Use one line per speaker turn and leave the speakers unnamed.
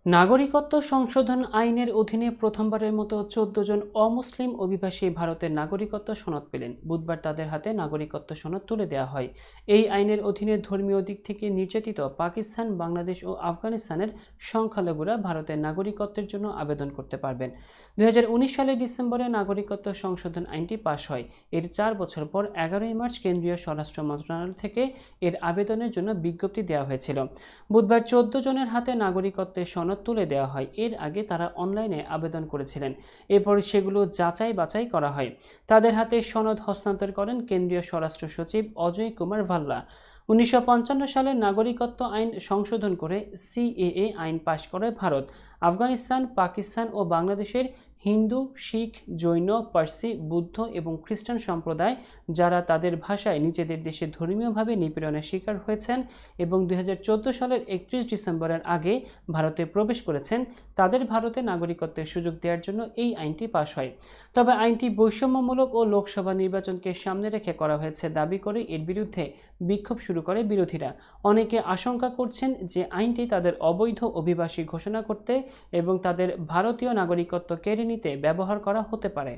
নাগরিকত্ব সংশোধন আইনের অধীনে প্রথমবারের মতো ১৪ জন অমুসলিম অভিবাসী ভারতের নাগরিকত্ব সনদ পেলেন। বুধবার তাদের হাতে নাগরিকত্ব সনদ তুলে দেওয়া হয়। এই আইনের অধীনে ধর্মীয় দিক থেকে নির্যাতিত পাকিস্তান, বাংলাদেশ ও আফগানিস্তানের সংখ্যালঘুরা ভারতের নাগরিকত্বের জন্য আবেদন করতে পারবেন। ২০১৯ সালের ডিসেম্বরে নাগরিকত্ব সংশোধন আইনটি পাশ হয়। এর ৪ বছর পর ১১ই মার্চ কেন্দ্রীয় স্বরাষ্ট্র মন্ত্রণালয় থেকে এর আবেদনের জন্য বিজ্ঞপ্তি দেওয়া হয়েছিল। বুধবার ১৪ জনের হাতে নাগরিকত্বের সনদ তুলে দেওয়া হয়। এর আগে তারা অনলাইনে আবেদন করেছিলেন। এরপর সেগুলো যাচাই বাছাই করা হয়। তাদের হাতে সনদ হস্তান্তর করেন কেন্দ্রীয় স্বরাষ্ট্র সচিব অজয় কুমার ভাল্লা। ১৯৫৫ সালে নাগরিকত্ব আইন সংশোধন করে সিএএ আইন পাশ করে ভারত। আফগানিস্তান, পাকিস্তান ও বাংলাদেশের হিন্দু, শিখ, জৈন, পার্সি, বুদ্ধ এবং খ্রিস্টান সম্প্রদায় যারা তাদের ভাষায় নিজেদের দেশে ধর্মীয়ভাবে নিপীড়নের শিকার হয়েছেন এবং ২০১৪ সালের ৩১ ডিসেম্বরের আগে ভারতে প্রবেশ করেছেন, তাদের ভারতে নাগরিকত্বের সুযোগ দেওয়ার জন্য এই আইনটি পাশ হয়। তবে আইনটি বৈষম্যমূলক ও লোকসভা নির্বাচনকে সামনে রেখে করা হয়েছে দাবি করে এর বিরুদ্ধে বিক্ষোভ শুরু করে বিরোধীরা। অনেকে আশঙ্কা করছেন যে আইনটি তাদের অবৈধ অভিবাসী ঘোষণা করতে এবং তাদের ভারতীয় নাগরিকত্ব কেড়ে নিতে ব্যবহার করা হতে পারে।